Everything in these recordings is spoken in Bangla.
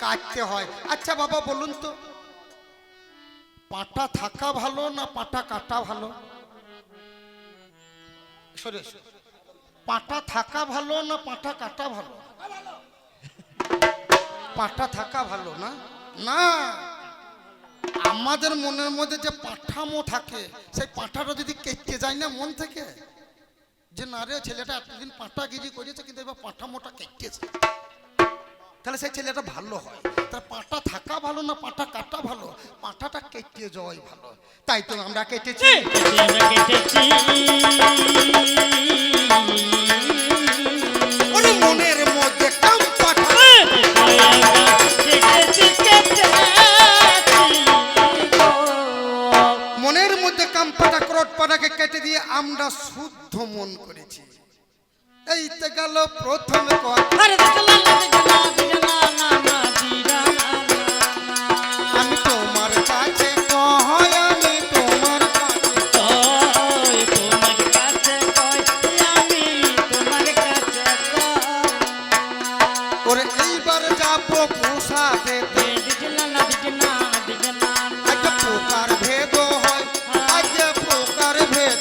কাটতে হয়। আচ্ছা বাবা বলুন তো, পাটা থাকা ভালো না পাটা কাটা ভালো? সরে পাটা থাকা ভালো না পাটা কাটা ভালো? পাটা থাকা ভালো না? না, আমাদের মনের মধ্যে যে পাঠামো থাকে, সেই পাঠাটা যদি কেটে যায় না মন থেকে, যে না রে ছেলেটা এতদিন পাটাগিরি করেছে কিন্তু এবার পাঠামোটা কেটেছে, তাহলে সেই ছেলেটা ভালো হয়। তার পাটা থাকা ভালো না পাটা কাটা ভালো? পাটাটা কেটে যাওয়াই ভালো। তাই তো আমরা কেটেছি। ওরে মনের মধ্যে কাম পাঠা, মনের মধ্যে কাম পাটা ক্রোট পাটাকে কেটে দিয়ে আমরা শুদ্ধ মন করেছি। এইতে গেল প্রথম কথা। আমি তোমার কাছে কই, আমি তোমার কাছে কই, তোমার কাছে কই, আমি তোমার কাছে কই। ওরে এইবার যাবো প্রসাদে, আজ প্রকার ভেদ হয়, আজ প্রকার ভেদ।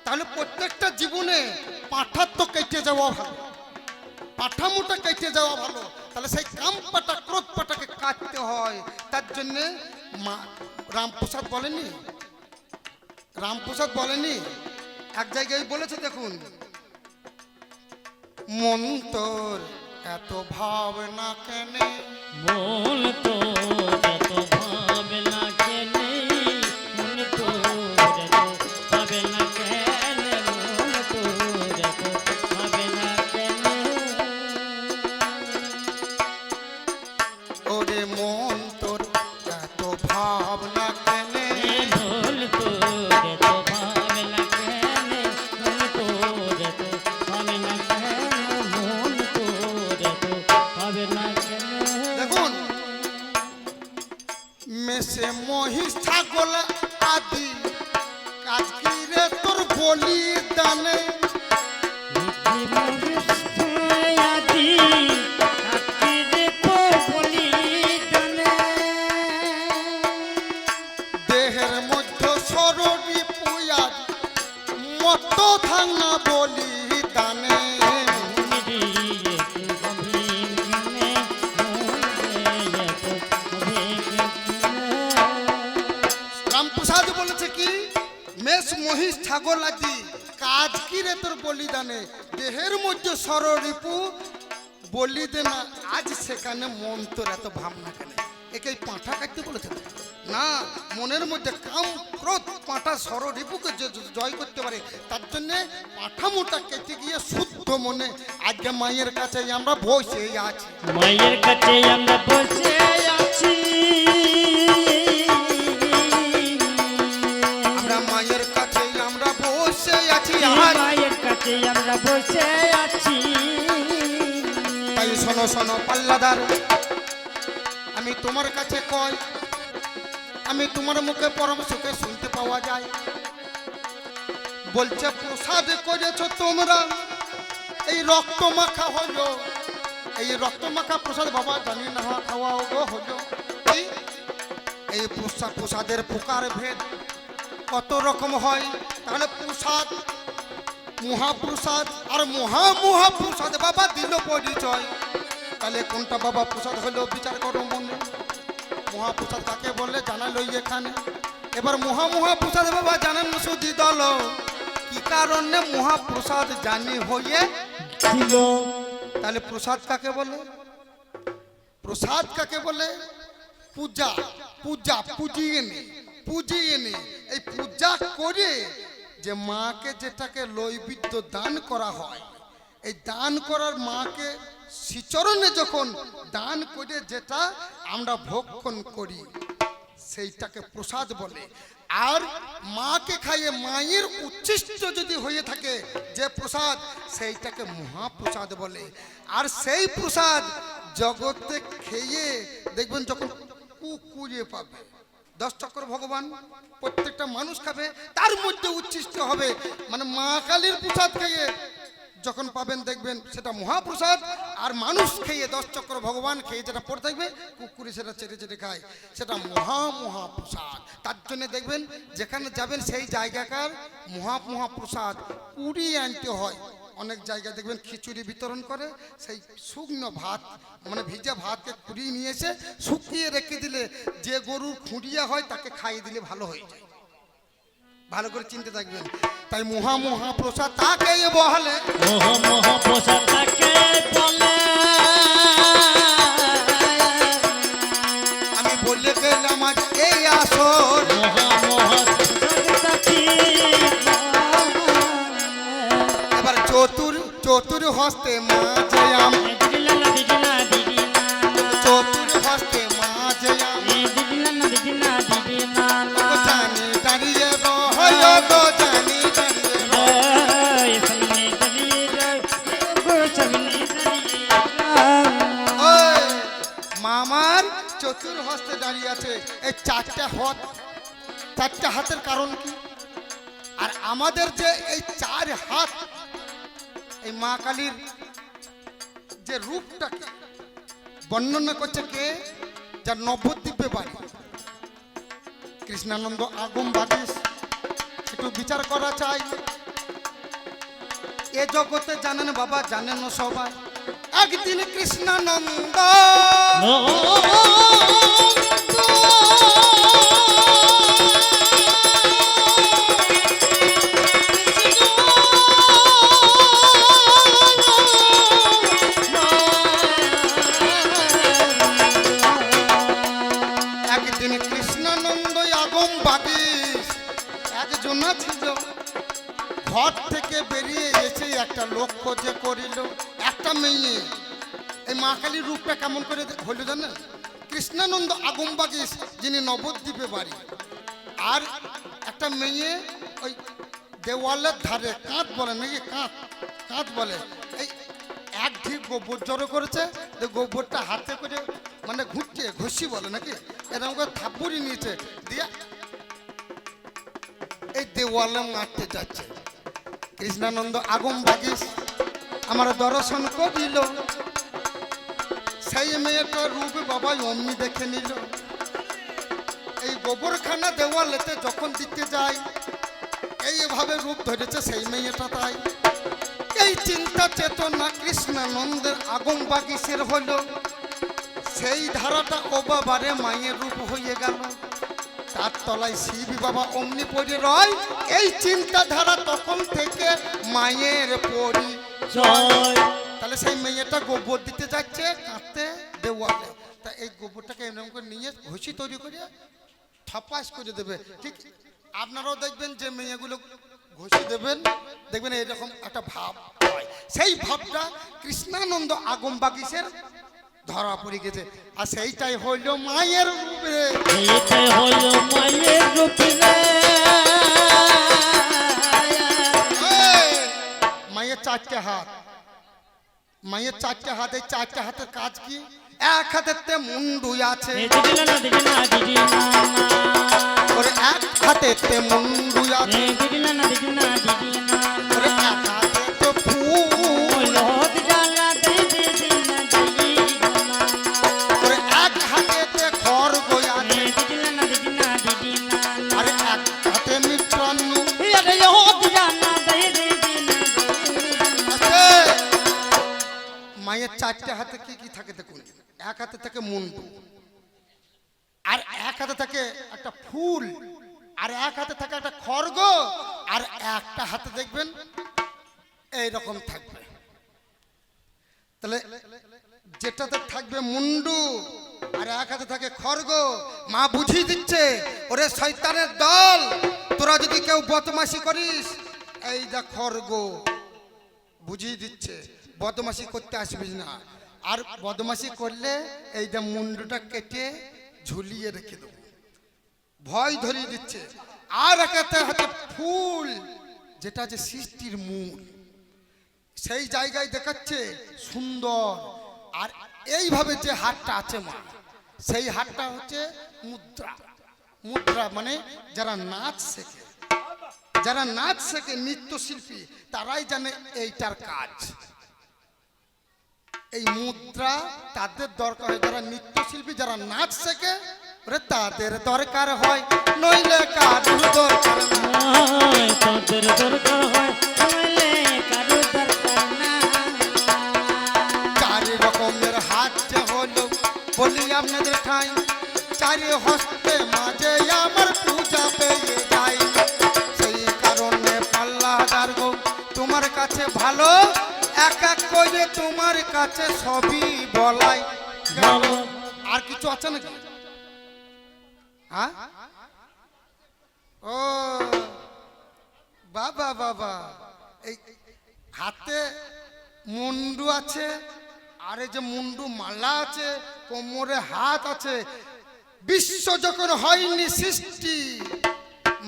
তাহলে প্রত্যেকটা জীবনে পাঠার তো কেটে যাওয়া ভালো, পাঠামোটা কেটে যাওয়া ভালো। তাহলে সেই কাম পাটা ক্রোধ পাটাকে কাটতে হয়। তার জন্যে মা রামপ্রসাদ বলেনি, রামপ্রসাদ বলেনি, এক জায়গায় বলেছে দেখুন, মন তোর এত ভাবনা কেনে, মন তোর এত ভাবনা কেনে, মন তোর এত ভাবনা কেনে, মন তোর এত ভাবনা কেনে। ওরে মন তোর এত ভাবনা কেনে, মন তোর এত ভাবনা কেনে, মন তোর এত ভাবনা কেনে, মন তোর এত ভাবনা কেনে। দেখুন মেসে মহিষ ছাগল আদি কাজ কি রে তোর বলি দানে, দেহের মধ্যে শরীর পুয়াজ মত থাঙ্গা বলি দানে। রামপ্রসাদ বলেছে কি, মেষ মহিষ ছাগল আদি কাজ কি রে তোর বলিদানে, দেহের মধ্যে সররিপু বলিদে না, আজ সেখানে মন তোর এত ভাবনা কেন? একে পাঁঠা কাটতে বলেছে না, মনের মধ্যে কাম ক্রোধ পাঁঠা সররিপুকে জয় করতে পারে। তার জন্যে পাঠামোটা কেটে গিয়ে শুদ্ধ মনে আজকে মায়ের কাছে আমরা বসে আছি, মায়ের কাছে আমরা বসে আছি, আমরা মায়ের কাছে আমরা বসে আছি, মায়ের কাছে আমরা বসে আছি। তাই শোনো শোনো পাল্লাদার, আমি তোমার কাছে কই, আমি তোমার মুখে পরম সুখে শুনতে পাওয়া যায়। বলছে প্রসাদ করেছ তোমরা, এই রক্ত মাখা হলো, এই রক্ত মাখা প্রসাদ বাবা জানি না খাওয়া হলো। এই প্রসাদের প্রকার ভেদ কত রকম হয়। তাহলে প্রসাদ মহাপ্রসাদ আর মহাপ্রসাদ বাবা দিল পরিচয়। তাহলে কোনটা বাবা প্রসাদ হলো বিচার করো মনে। মহাপ্রসাদ কাকে বলে জানালো এখানে। এবার মহাপ্রসাদ বাবা জানেন সুধি দল, কি কারণে মহাপ্রসাদ জানি হয়ে ছিল। তাহলে প্রসাদ কাকে বলে? প্রসাদ কাকে বলে? পূজা, পূজা পুজিয়ে নে এই পূজা করে যে মাকে যেটাকে লৈবিদ্য দান করা হয়, এই দান করার মাকে শ্রীচরণে যখন দান করে যেটা আমরা ভক্ষণ করি সেইটাকে প্রসাদ বলে। আর মাকে খাইয়ে মায়ের উচ্ছিষ্ট যদি হয়ে থাকে যে প্রসাদ, সেইটাকে মহাপ্রসাদ বলে। আর সেই প্রসাদ জগতে খেয়ে দেখবেন যখন কুকুরে পাবে, 10 চক্র ভগবান প্রত্যেকটা মানুষ খাবে, তার মধ্যে উচ্ছিষ্ট হবে। মানে মা কালীর প্রসাদ খেয়ে যখন পাবেন দেখবেন সেটা মহাপ্রসাদ। আর মানুষ খেয়ে 10 চক্র ভগবান খেয়ে যেটা পড়ে থাকবে, কুকুরে সেটা চেটে চেটে খায়, সেটা মহাপ্রসাদ। তার জন্য দেখবেন যেখানে যাবেন সেই জায়গাকার মহাপ্রসাদ কুড়িয়ে আনতে হয়। অনেক জায়গায় দেখবেন খিচুড়ি বিতরণ করে, সেই শুকনো ভাত মানে ভিজা ভাতকে কুড়িয়ে নিয়ে এসে শুকিয়ে রেখে দিলে যে গরুর খুঁড়িয়া হয় তাকে খাইয়ে দিলে ভালো হয়ে যায়। ভালো করে চিনতে থাকবেন। তাই মহাপ্রসাদ তাকে বলে, মহাপ্রসাদ তাকে বলে। আমি বলে গেলাম আজ এই আসর, এবার চতুর হস্তে মাঝে আম, চতুর হস্তে মাঝে আম, জানি দাঁড়িয়ে রহল গো, জানি দাঁড়িয়ে ওই মামার চতুর হস্তে দাঁড়িয়ে আছে। এই চারটা হাতের কারণ কি? আর আমাদের যে এই 4 হাত, এই মা কালীর যে রূপটাকে বর্ণনা করছে কে? যার নবদ্বীপে বাড়ি, কৃষ্ণানন্দ আগম বাগীশ। একটু বিচার করা চাই। এ জগতে জানেন বাবা, জানেন সবাই, একদিন কৃষ্ণানন্দ আগম বাগীশ একজন ছিল। ঘর থেকে বেরিয়ে এসে একটা লক্ষ্য যে করিল, একটা মেয়ে। এই মা কালীর রূপটা কেমন করে হলো জানেন? কৃষ্ণানন্দ আগম বাগীশ, যিনি নবদ্বীপে বাড়ি, আর একটা মেয়ে ওই দেওয়ালের ধারে কাঁধ বলে নাকি, কাঁধ বলে, এই এক ঢিপ গোবর জড়ো করেছে, গোবরটা হাতে করে মানে ঘুরছে, ঘষি বলে নাকি, এরকম করে থাপ্পড়ি নিয়েছে, দিয়ে এই দেওয়ালে মারতে যাচ্ছে। কৃষ্ণানন্দ আগম বাগীশ আমার দর্শন করিল, সেই মেয়েটার রূপ বাবা অমনি দেখে নিল। এই গোবরখানা দেওয়ালেতে যখন দিতে যায়, এইভাবে রূপ ধরেছে সেই মেয়েটা। তাই এই চিন্তা চেতনা কৃষ্ণানন্দের আগম বাগীশের হলো, সেই ধারাটা ও বাবারে মায়ের রূপ হয়ে গেল। তার তলায় শিব বাবা অমনি পড়ে রয়। এই চিন্তাধারা তখন থেকে মায়ের পরিচয়। তাহলে সেই মেয়েটা গোবর দিতে যাচ্ছে কাঁদতে দেওয়ালে, তা এই গোবরটাকে এরকম করে নিয়ে ঘষি তৈরি করে থপাস করে দেবে। ঠিক আপনারাও দেখবেন যে মেয়েগুলো ঘষি দেবেন, দেখবেন এরকম একটা ভাব হয়। সেই ভাবটা কৃষ্ণানন্দ আগম বাগীশের ধরা পড়ে গেছে। আর সেইটাই হইল মায়ের রূপে, এইটাই হলো মায়ের রূপে। মায়ের 4টে হাত, মায়ের 4টে হাত। এই 4টে হাতের কাজ কি? এক হাতেতে মুন্ডু আছে, ওরে এক হাতেতে মুন্ডু আছে, ওরে এক হাতে তো ফুল, ওরে এক হাতেতে খড়গ আছে, আরে এক হাতে মিষ্টান্ন। মায়ের 4টে হাতে কি কি থাকে দেখুন। এক হাতে থাকে মুন্ডু, আর এক হাতে থাকে একটা ফুল, আর এক হাতে থাকে একটা খড়গ, আর একটা হাতে দেখবেন এইরকম থাকবে। তাহলে যেটাতে থাকবে মুন্ডু আর এক হাতে থাকে খড়গ, মা বুঝিয়ে দিচ্ছে, ওরে শয়তানের দল, তোরা যদি কেউ বদমাশি করিস, এই যা খড়গ বুঝিয়ে দিচ্ছে, বদমাশি করতে আসবিস না। আর বদমাশি করলে এই যে মুন্ডুটা কেটে ঝুলিয়ে রেখে দেবো, ভয় ধরিয়ে দিচ্ছে। আর একটা হাতে ফুল, যেটা যে সৃষ্টির মূল, সেই জায়গায় দেখাচ্ছে সুন্দর। আর এইভাবে যে হাতটা আছে মা, সেই হাতটা হচ্ছে মুদ্রা। মুদ্রা মানে যারা নাচ শেখে, যারা নাচ শেখে নৃত্যশিল্পী তারাই জানে এইটার কাজ। এই মুদ্রা তাদের দরকার হয়, যারা নৃত্যশিল্পী যারা নাচ শেখে ওরে তাদের দরকার হয়, নইলে কারুর দরকার হয়, তাদের দরকার হয়, নইলে কারো দরকার না। চারি রকমের হাত যে হলো বলি আপনাদের ঠাই, চারি হস্তে মাঝে আমার পূজা পেয়ে যাই, সেই কারণে পাল্লাদার গো তোমার কাছে ভালো, এক এক করে তোমার কাছে সবই বলাই। ভালো। আর কিছু আছে নাকি? হ্যাঁ, ও বাবা বাবা, এই হাতে মুন্ডু আছে, আর এই যে মুন্ডু মালা আছে, কোমরে হাত আছে। বিশ্ব যখন হয়নি সৃষ্টি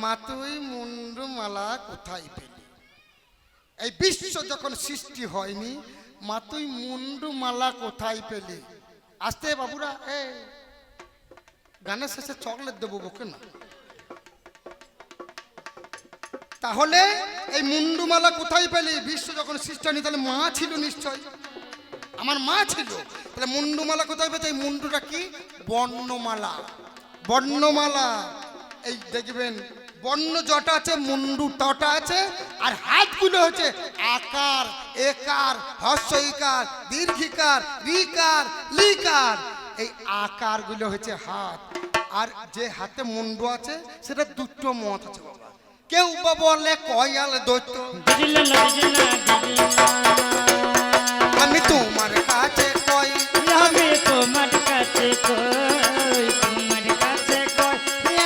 মা তুই মুন্ডু মালা কোথায় পেলি? এই বিশ্ব যখন সৃষ্টি হয়নি মা তুই মুন্ডু মালা কোথায় পেলি? আসতে বাবুরা, এই গানের শেষে চকলেট দেবো বকে না। তাহলে এই মুন্ডুমালা কোথায় পেলি? বিশ্ব যখন সৃষ্টি হয়নি তাহলে মা ছিল নিশ্চয়, আমার মা ছিল। তাহলে মুন্ডুমালা কোথায় পেতে? এই মুন্ডুটা কি? বর্ণমালা। বর্ণমালা, এই দেখবেন বর্ণ জটা আছে, মুন্ডু তটা আছে, আর হাতগুলো হচ্ছে আকার, একার, হর্ষইকার, দীর্ঘিকার, রিকার, লিকার। এই আকারগুলো হচ্ছে হাত, আর যে হাতে মুন্ডু আছে সেটা দুটো মত আছে বাবা। কেউ বা বলে কয়াল দৈত্য, আমি তোমার কাছে কই, আমি তোমার কাছে কই, তোমার কাছে কই,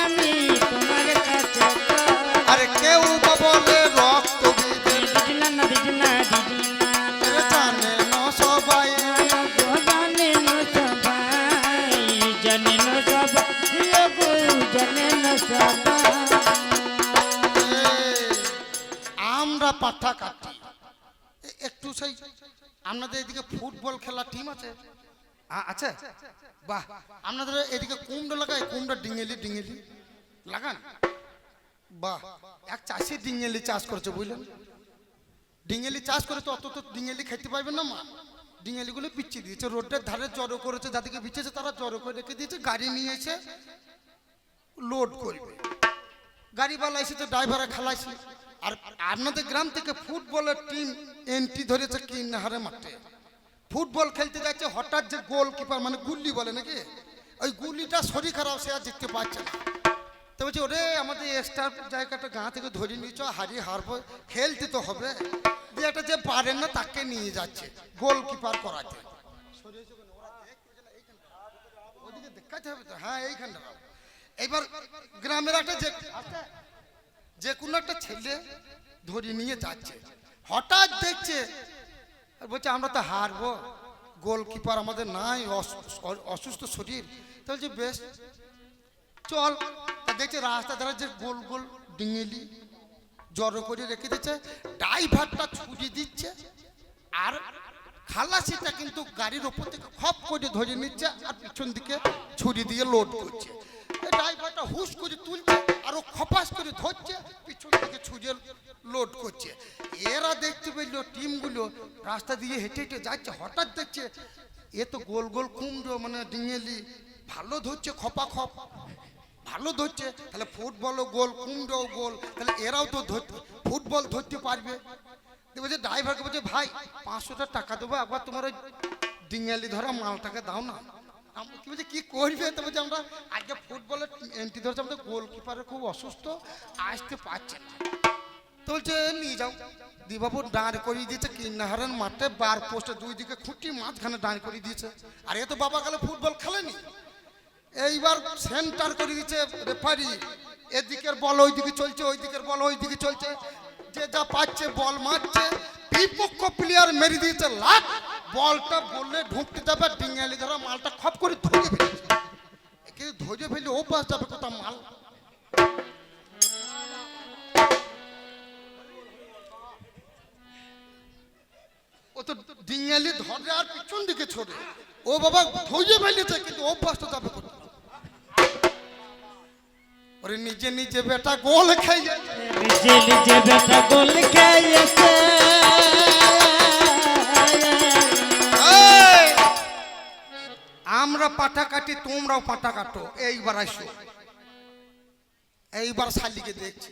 আমি তোমার কাছে কই। আরে কেউ বা বলে রক্ত বিদে, দিদিনা না দিদিনা দিদিনা, জানে না সবাই, জানে না সবাই, জানে না সবাই, জানে না সবাই। আমরা পাঠা কাটি একটু। সেই আপনাদের এদিকে ফুটবল খেলার টিম আছে? আছে, বাহ। আপনাদের এদিকে কুমড়ো লাগায়, কুমড়ো ডিঙেলি ডিঙেলি লাগান, বাহ। এক চাষি ডিঙেলি চাষ করছে বুঝলেন, ডিঙেলি চাষ করে তো অত তো ডিঙেলি খেতে পারবেন না মা। ডিঙেলিগুলো বিচ্ছি দিয়েছে, রোডের ধারে জড়ো করেছে, যাদেরকে বিছেছে তারা জড়ো করে রেখে দিয়েছে, গাড়ি নিয়ে এসে লোড করবে। গাড়িওয়ালা এসে তো ড্রাইভারে খালাইছে। আর আপনাদের গ্রাম থেকে ফুটবলের টিম এন্ট্রি ধরেছে কিনারে মাঠে, ফুটবল খেলতে যাচ্ছে। হঠাৎ যে গোলকিপার মানে গুল্লি বলে নাকি, ওই গুল্লিটা শরীর খারাপ, সে আর জিততে পারছে না। তো বলছি ওরে আমাদের এক্সট্রা জায়গাটা গাঁ থেকে ধরে নিয়েছ, হারিয়ে হারবো, খেলতে তো হবে। দিয়ে একটা যে পারেন না তাকে নিয়ে যাচ্ছে গোলকিপার করাতে। ওদিকে দেখাতে হবে তো, হ্যাঁ এইখানটা। এইবার গ্রামের একটা যে কোনো একটা ছেলে ধরে নিয়ে যাচ্ছে, হঠাৎ দেখছে আর বলছে আমরা তো হারবো, গোলকিপার আমাদের নাই, অসুস্থ শরীর। তো বলছে বেশ চল। তা দেখছে রাস্তা ধারে যে গোল গোল ডিঙেলি জড়ো করে রেখে দিচ্ছে, ড্রাইভারটা ছুরি দিচ্ছে, আর খালাসিটা কিন্তু গাড়ির ওপর থেকে খপ করে ধরে নিচ্ছে, আর পিছন দিকে ছুরি দিয়ে লোড করছে। ড্রাইভারটা হুশ করে তুলছে, আর ও খপাস করে ধরছে, পিছন থেকে ছুঁড়ে লোড করছে। এরা দেখতে পেল টিমগুলো রাস্তা দিয়ে হেঁটে হেঁটে যাচ্ছে, হঠাৎ দেখছে এ তো গোল গোল কুমড়ো মানে ডিঙেলি ভালো ধরছে, খপা খপ ভালো ধরছে। তাহলে ফুটবলও গোল, কুমড়ো গোল, তাহলে এরাও তো ফুটবল ধরতে পারবে। বলছে ড্রাইভারকে বলছে ভাই 500 টাকা দেবো, একবার তোমার ওই ডিঙেলি ধরা মালটাকে দাও না। কি বলছে কি করবে? তো বলছে আমরা আজকে ফুটবলের এন্ট্রি ধরছে, আমাদের গোলকিপারের খুব অসুস্থ, আসতে পারছে না। তো বলছে নিয়ে যাও। দিবাবু দাঁড় করিয়ে দিয়েছে কিনারের মাঠে, বার পোস্টে দুই দিকে খুঁটি, মাঝখানে দাঁড় করিয়ে দিয়েছে। আর এ তো বাবা গেলে ফুটবল খেলেনি, এইবার সেন্টার করে দিচ্ছে রেফারি। এদিকের বল ওইদিকে চলছে, ওইদিকের বল ওইদিকে চলছে, যে যা পাচ্ছে বল মারছে। বিপক্ষ প্লেয়ার মেরে দিয়েছে লাখ, বলটা বললে ঢুকতে যাবে, ডিঙালি ধরা মালটা খপ করে ধরে ফেলেছে। কিন্তু ধরে ফেলে ও পাস যাবে কোথা মাল। ও তো ডিঙালি ধরে আর পিছন দিকে ছোড়ে, ও বাবা ধরে ফেলেছে, কিন্তু ও পাসটা যাবে কোথা। নিজে নিজে বেটা গোল খেয়ে নিজে নিজে বেটা গোল খেয়েছে। এই, আমরা পাটা কাটি তোমরাও পাটা কাটো। এইবার আসো, এইবার শালিকে দেখছি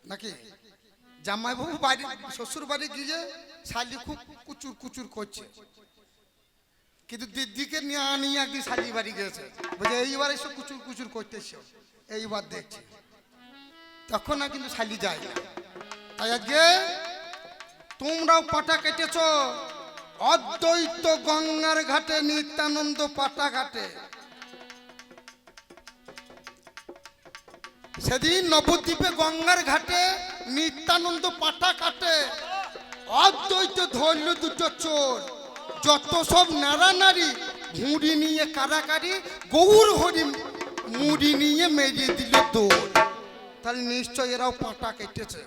নাকি জামাই বাবু বাড়ি শ্বশুর বাড়ি গিয়ে শালি খুব কুচুর কুচুর করছে, কিন্তু দিদিকে নিয়ে আনিয়ে একদিন শালি বাড়ি গেছে, বুঝে এইবার এসে কুচুর কুচুর করতেছে। এইবার দেখছি তখন না কিন্তু শালি যায় না। তাই আজকে তোমরাও পাটা কেটেছ অদ্বৈত গঙ্গার ঘাটে, নিত্যানন্দ পাটা ঘাটে। সেদিন নবদ্বীপে গঙ্গার ঘাটে নিত্যানন্দ পাটা কাটে, অদ্বৈত ধরল দুটো চোর, যত সব নারা নারী মুড়ি নিয়ে কারাকারি, গৌর হরি মুড়ি নিয়ে মেরিয়ে দিল দৌড়। তাহলে নিশ্চয় এরাও পাটা কেটেছে।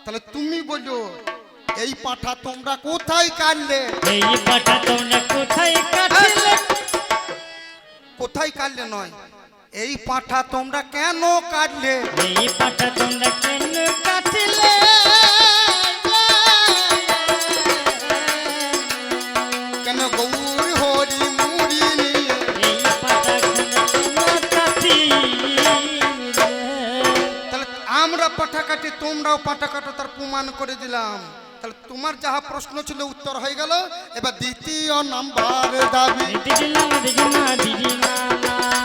তাহলে তুমি বলো এই পাঠা তোমরা কোথায় কাটলে? এই পাটা তোমরা কোথায় কাটলে? কোথায় কাটলে নয়, এই পাঠা তোমরা কেন কাটলে? এই পাটা তোমরা কেন কাটলে? কেন গৌর হরি মুড়ি নিয়ে? এই পাটা কেন কাটিলে? তাহলে আমরা পাঠা কাটি তোমরাও পাঠা কাটো, তার প্রমাণ করে দিলাম। তাহলে তোমার যাহা প্রশ্ন ছিল উত্তর হয়ে গেল। এবার দ্বিতীয় নাম্বারের দাবি, দিদিনা দিদিনা দিদিনা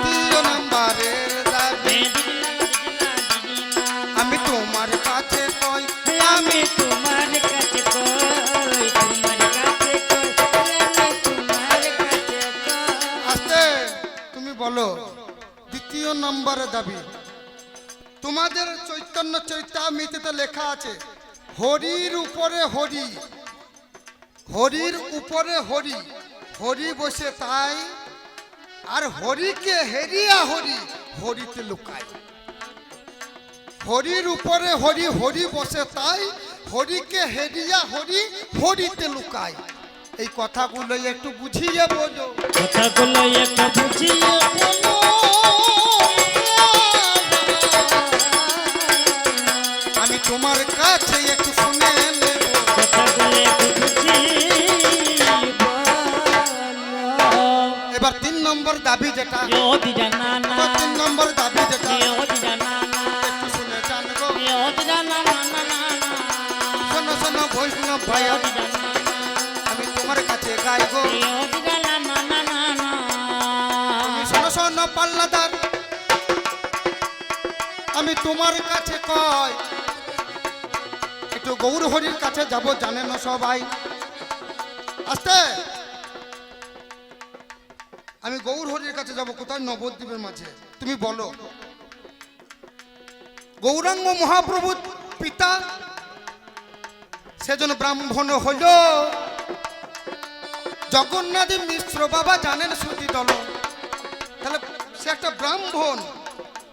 দ্বিতীয় নাম্বারের দাবি, আমি তোমার কাছে কই, আমি তোমার কাছে কই, তোমার কাছে কই, আমি তোমার কাছে কই। আস্তে তুমি বলো দ্বিতীয় নম্বরের দাবি। তোমাদের চৈতন্য চৈতামৃতে লেখা আছে হরির উপরে হরি, হরির উপরে হরি, হরি বসে তাই, আর হরিকে হেরিয়া হরি, হরিতে লুকায়। হরির উপরে হরি, হরি বসে তাই, হরিকে হেরিয়া হরি, হরিতে লুকায়। এই কথাগুলো একটু বুঝিয়ে বলো। কথাগুলো একটু বুঝিয়ে বলো। আমি তোমার কাছে একটু শুনে নেব। কথাগুলো একটু বুঝিয়ে বলো। এবার 3 নম্বর দাবি যেটা, ও দিদানা না, এবার 3 নম্বর দাবি যেটা ও দিদানা না, একটু শুনে জানবো। ও দিদানা না না না না, শোনো শোনো বৈষ্ণব ও ভাইয়া, দিদানা না, আমি তোমার কাছে গাইবো। ও দিদানা না না না না। তুমি শোনো শোনো পাল্লাদার, আমি তোমার কাছে কই, একটু গৌর হরির কাছে যাব, জানে না সবাই। আস্তে, আমি গৌর হরির কাছে যাব। কোথায়? নবদ্বীপের মাঝে। তুমি বলো গৌরাঙ্গ মহাপ্রভু পিতা সেজন্য ব্রাহ্মণ হইল জগন্নাথ মিশ্র বাবা, জানেন সুতি দল, তাহলে সে একটা ব্রাহ্মণ।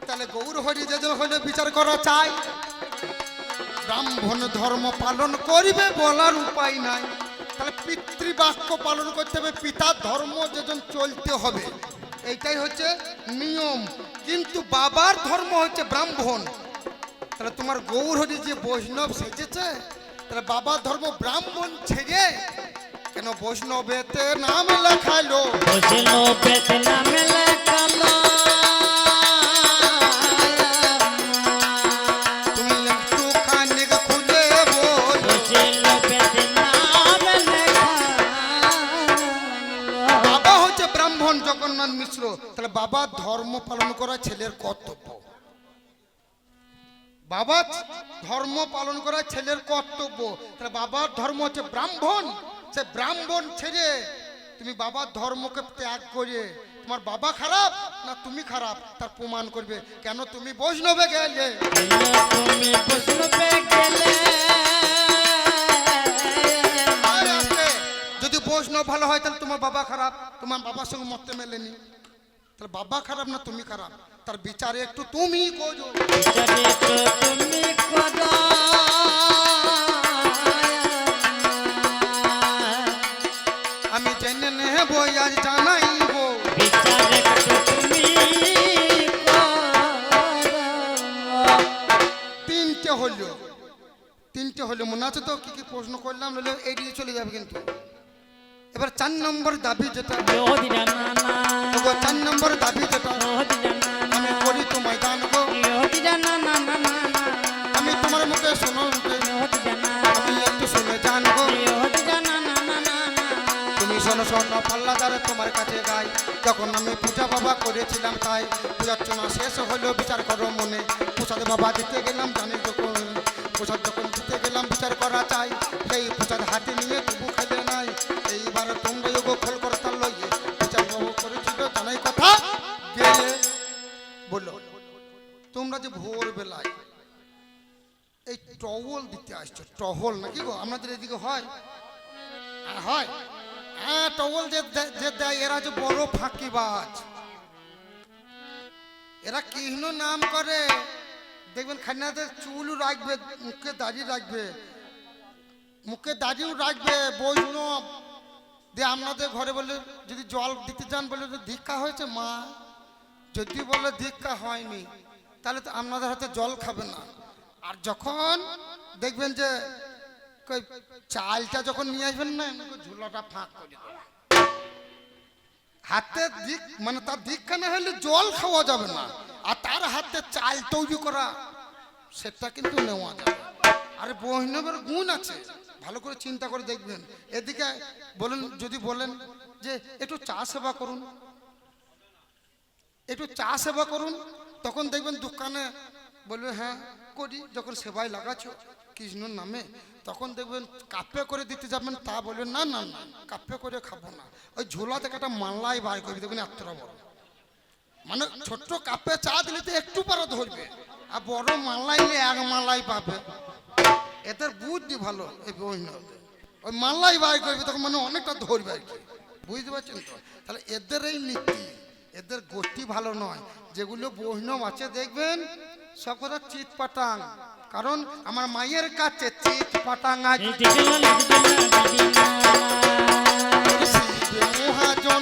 তাহলে গৌর হরি যেজন হইলে বিচার করা চাই, ব্রাহ্মণ ধর্ম পালন করিবে বলার উপায় নাই। তাহলে পিতৃবাক্য পালন করতে হবে, পিতার ধর্ম যেজন চলতে হবে, এইটাই হচ্ছে নিয়ম। কিন্তু বাবার ধর্ম হচ্ছে ব্রাহ্মণ। তাহলে তোমার গৌর হরি যে বৈষ্ণব সেজেছে, তাহলে বাবার ধর্ম ব্রাহ্মণ ছেড়ে কেন বৈষ্ণবেতে নাম লেখালো? বৈষ্ণবেতে নাম লেখালো। তুমি একটু খানিক খুলে বল। বৈষ্ণবেতে নাম লেখালো। বাবা হচ্ছে ব্রাহ্মণ জগন্নাথ মিশ্র, তাহলে বাবার ধর্ম পালন করা ছেলের কর্তব্য। বাবার ধর্ম পালন করা ছেলের কর্তব্য। তাহলে বাবার ধর্ম হচ্ছে ব্রাহ্মণ, সে ব্রাহ্মণ ছেড়ে তুমি বাবার ধর্মকে ত্যাগ করে তোমার বাবা খারাপ না তুমি খারাপ তার প্রমাণ করবে। কেন তুমি বৈষ্ণবে গেলে? তুমি বৈষ্ণবে গেলে। আরে আস্তে, যদি বৈষ্ণব ভালো হয় তাহলে তোমার বাবা খারাপ, তোমার বাবার সঙ্গে মরতে মেলেনি। তাহলে বাবা খারাপ না তুমি খারাপ, তার বিচারে একটু তুমি করো। বিচারে একটু তুমি করো। আমি জেনে নেব আজ জানাইব। বিচারে একটু তুমি করো। প্রশ্ন করলাম, নইলে এড়িয়ে চলে যাবে কিন্তু। এবার 4 নম্বর দাবি যেটা, ইহদিরা নানা ওগো 4 নম্বর দাবি যেটা, ইহদিরা নানা আমি করি তোমায় দান গো, ইহদিরা নানা নানা আমি তোমার মুখে শোনো মুখে, ইহদিরা নানা আমি একটু শুনে জানবো। ইহদিরা নানা নানা তুমি শোনো শোনো পাল্লাদারে তোমার কাছে গাই, যখন আমি পূজা বাবা করেছিলাম তাই, পূজার্চনা শেষ হলো বিচার করো মনে, প্রসাদ বাবা দিতে গেলাম জানি যখন, প্রসাদ যখন দিতে গেলাম বিচার করা চাই, সেই প্রসাদ হাতে নিয়ে তবু খেলে নাই, এইবার তোমরা যোগ খোল করতাল লইয়ে বিচার বাবু করেছিল জানাই কথা গেলে বললো। তোমরা যে ভোর বেলায় এই টহল দিতে আসছো, টহল নাকি গো আমাদের এদিকে হয়? হয়, হ্যাঁ টহল যে দেয় এরা যে বড় ফাঁকিবাজ, এরা কৃষ্ণ নাম করে, দেখবেন খান্নাদের চুল রাখবে, মুখে দাড়ি রাখবে, মুখে দাড়িও রাখবে, বৈষ্ণব দিয়ে আপনাদের ঘরে বলে যদি জল দিতে যান বলে দীক্ষা হয়েছে মা, যদি বলে দীক্ষা হয়নি তাহলে তো আপনাদের হাতে জল খাবে না। আর যখন দেখবেন যে চালটা যখন নিয়ে আসবেন না, ঝুলাটা ফাঁক করে দেবে, হাতে দিক মানে তার দীক্ষা না হলে জল খাওয়া যাবে না, আর তার হাতে চাল তৈরি করা সেটা কিন্তু নেওয়া যাবে। আরে বৈষ্ণবের গুণ আছে, ভালো করে চিন্তা করে দেখবেন। এদিকে বলেন, যদি বলেন যে একটু চা সেবা করুন, একটু চা সেবা করুন, তখন দেখবেন দোকানে বলবে হ্যাঁ করি, যখন সেবায় লাগাচ্ছ কৃষ্ণর নামে, তখন দেখবেন কাপে করে দিতে যাবেন, তা বলবেন না না না কাপে করে খাবো না, ওই ঝোলা থেকে একটা মাল্লাই বার করবি, দেখবেন এতটা বড়, মানে ছোট্ট কাপে চা দিলে তো একটু পরে ধরবে, আর বড় মাল্লাই নিয়ে 1 মাল্লাই পাবে। এদের বুদ্ধি ভালো, এই বৈষ্ণবদের ওই মাল্লাই বার করবে তখন মানে অনেকটা ধরবে আর কি, বুঝতে পারছেন তো? তাহলে এদের এই নীতি, এদের গোষ্ঠী ভালো নয়। যেগুলো বৈষ্ণব আছে দেখবেন সব কথা চিত পাটাং, কারণ আমার মায়ের কাছে চিত পাটাং আছে। মহাজন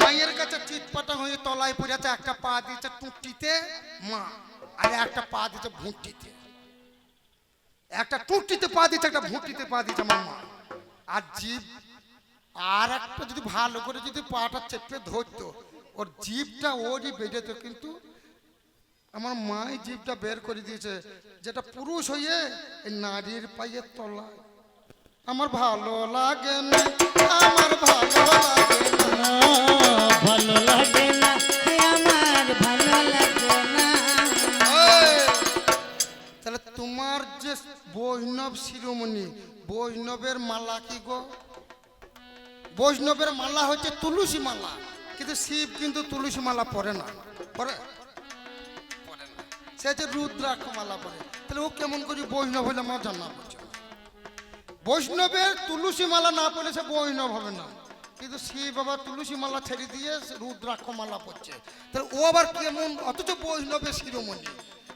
মায়ের কাছে চিত পাটাং হয়ে তলায় পড়ে আছে, একটা পা দিয়েছে টুটিতে মা, আর একটা পা দিয়েছে ভুঁটিতে, একটা টুটিতে পা দিচ্ছে, একটা ভুঁটিতে পা দিচ্ছে আমার মা। আর জীব আর একটা যদি ভালো করে যদি পাটা চেপে ধরতো, ওর জীবটা ওরই বেরোতো, কিন্তু আমার মাই জীবটা বের করে দিয়েছে, যেটা পুরুষ হয়ে এই নারীর পায়ের তলায়। আমার ভালো লাগে না, আমার ভালো লাগে না, ভালো লাগে না, আমার ভালো লাগে না। তাহলে তোমার যে বৈষ্ণব শিরোমণি, বৈষ্ণবের মালা কি গো? বৈষ্ণবের মালা হচ্ছে তুলসী মালা, কিন্তু শিব কিন্তু তুলসী মালা পরে না, পরে না, সে হচ্ছে রুদ্রাক্ষ মালা পরে। তাহলে ও কেমন করে বৈষ্ণব হইলে আমার জানা পড়ছে। বৈষ্ণবের তুলসী মালা না পড়লে সে বৈষ্ণব হবে না, কিন্তু শিব বাবা তুলসী মালা ছেড়ে দিয়ে রুদ্রাক্ষ মালা পড়ছে, তাহলে ও আবার কেমন? অথচ বৈষ্ণবের শিরোমণি,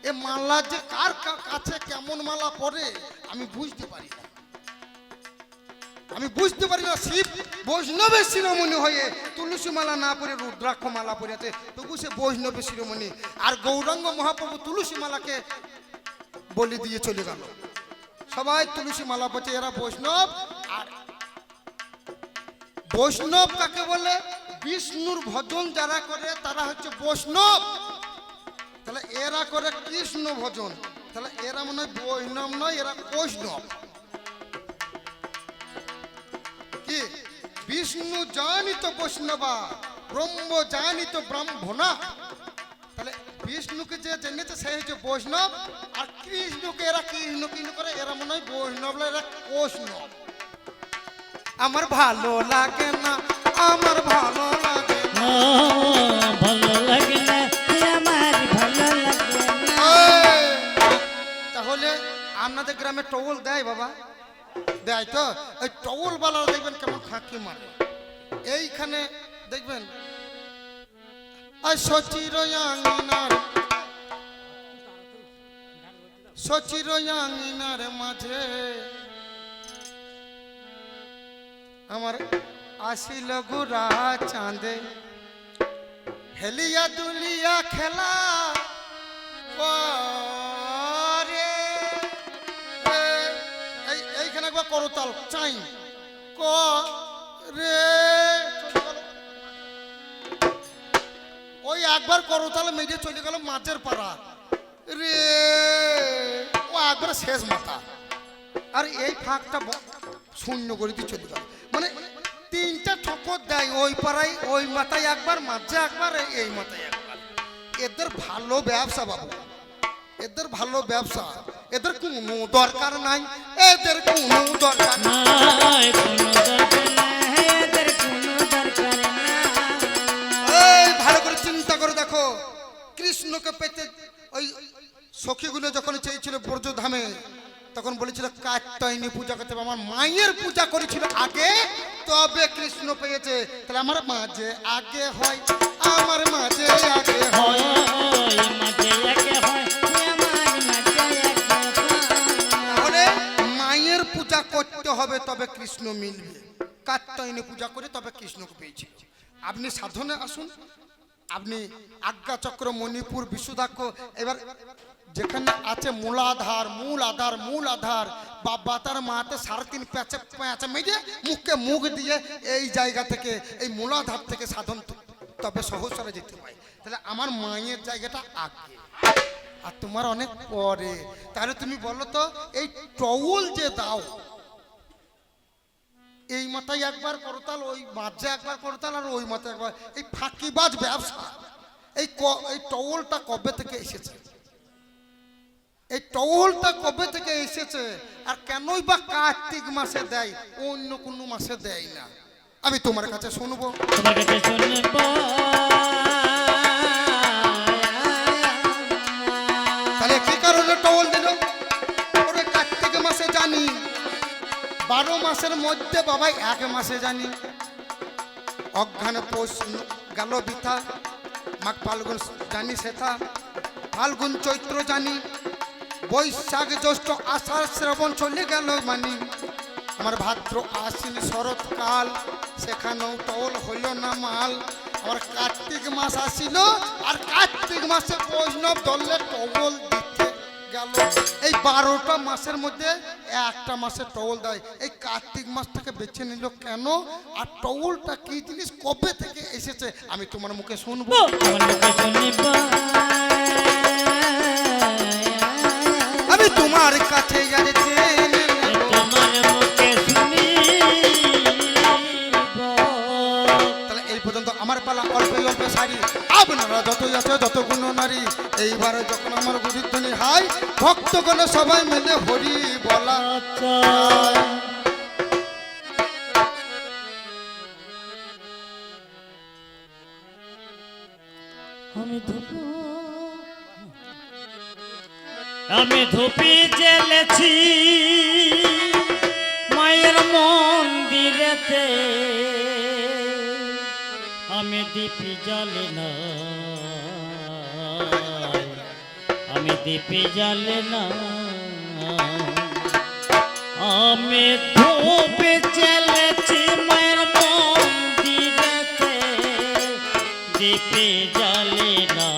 এ মালা যে কার কাছে কেমন মালা পড়ে আমি বুঝতে পারি না, আমি বুঝতে পারি না। শিব বৈষ্ণবের শিরোমণি হয়ে তুলসী মালা না পরে রুদ্রাক্ষ মালা পরেছে, তবু সে বৈষ্ণবের শিরোমণি। আর গৌরাঙ্গ মহাপ্রভু তুলসী মালাকে বলি দিয়ে চলে গেল, সবাই তুলসী মালা পড়ছে, এরা বৈষ্ণব। আর বৈষ্ণব কাকে বলে? বিষ্ণুর ভজন যারা করে তারা হচ্ছে বৈষ্ণব। তাহলে এরা করে কৃষ্ণ ভজন, তাহলে এরা মনে হয় বৈষ্ণব নয়, এরা বৈষ্ণব। কি বিষ্ণু জানিত বৈষ্ণবা, ব্রহ্ম জানিত ব্রাহ্মণা। তাহলে বিষ্ণুকে যে জেনেছে সে হচ্ছে বৈষ্ণব, আর কৃষ্ণকে এরা কৃষ্ণ কৃষ্ণ করে, এরা মনে হয় বৈষ্ণব, এরা বৈষ্ণব। আমার ভালো লাগে না, আমার ভালো লাগে না, ভালো লাগে না, আমার ভালো লাগে না। তাহলে আপনাদের গ্রামে টোল দেয় বাবা? দেয় তো? ওই টোল বালারা দেখবেন কেমন ফাঁকি মারে। এইখানে দেখবেন সচির মাঝে আমার আসিল গুরা চাঁদে, হেলিয়া দুলিয়া খেলা করে এইখানে একবার করতাল চাই ক রে ওই একবার করতাল মেজে চলে গেল মাঝের পাড়া রে ও একবার শেষ মাথা আর এই ফাঁকটা শূন্য করে দিয়ে চলে গেল মানে তিনটা ঠোকর দেয় ওই পাড়ায় ওই মাথায় একবার মাঝে একবার এই মাথায় একবার এদের ভালো ব্যবসা বাবু এদের ভালো ব্যবসা এদের কোনো দরকার নাই এদের কোনো দরকার নাই, কোনো দরকার নাই, এদের কোনো দরকার নাই। এই ভালো করে চিন্তা করে দেখো কৃষ্ণকে পেতে ওই সখীগুলো যখন চেয়েছিল ব্রজধামে তখন বলেছিল কাত্যায়নী পূজা করতে হবে। আমার মায়ের পূজা করেছিল আগে তবে কৃষ্ণ পেয়েছে তাহলে আমার মাঝে আগে হয় আমার মাঝে আগে হয় ওই মাঝে একে হয়, আমার মাঝে একে হয়। তাহলে মায়ের পূজা করতে হবে তবে কৃষ্ণ মিলবে কাত্যায়নী পূজা করে তবে কৃষ্ণকে পেয়েছি আপনি সাধনে আসুন আপনি আজ্ঞা চক্র মণিপুর বিশুদ্ধাক্ষ এবার যেখানে আছে মূল আধার বাবা তার মাতে 3.5 প্যাঁচা মেজে মুখকে মুখ দিয়ে এই জায়গা থেকে এই মূলাধার থেকে সাধন তবে সহস্রে যেতে পারে তাহলে আমার মায়ের জায়গাটা আগে আর তোমার অনেক পরে তাহলে তুমি বলো তো এই টউল যে দাও এই মাথায় একবার করতাল ওই মাঝে একবার করতাল আর ওই মাথায় একবার এই ফাঁকিবাজ ব্যবসা এই টউলটা কবে থেকে এসেছে এই টউলটা কবে থেকে এসেছে আর কেনই বা কার্তিক মাসে দেয় অন্য কোনো মাসে দেয় না আমি তোমার কাছে শুনবো তোমার কাছে শুনবো তাহলে কি কারণে টউল দিল ওরে কার্তিক মাসে জানি 12 মাসের মধ্যে বাবা 1 মাসে জানি অজ্ঞানে পৌষ গেল বৃথা মাঘ ফাল্গুন জানি সেথা ফাল্গুন চৈত্র জানি বৈশাখ জ্যৈষ্ঠ আষাঢ় শ্রাবণ চলে গেল মানি আমার ভাদ্র আশ্বিন শরৎকাল সেখানেও টউল হইল না মাল আমার কার্তিক মাস আসিল আর কার্তিক মাসে বৈষ্ণব ধরলে টউল দিতে গেল এই 12টা মাসের মধ্যে একটা মাসে টউল দেয় এই কার্তিক মাসটাকে বেছে নিল কেন আর টউলটা কি জিনিস কবে থেকে এসেছে আমি তোমার মুখে শুনবো তোমার মুখে শুনবো আমি তোমার কাছে যারে তোমার মুখে শুনিব তাহলে এই পর্যন্ত আমার পালা অল্প সারি আপনারা যতই আছে যত গুণ নারী এইবারে যখন আমার গুরুধ্বনি হাই ভক্তগণ সবাই মিলে হরি বলা আমি ধূপি জ্বেলেছি মায়ের মন্দিরেতে আমি দীপি জ্বালে না আমি দীপি জ্বালে না আমি ধূপি জ্বেলেছি মায়ের মন্দিরেতে দীপি জ্বালে না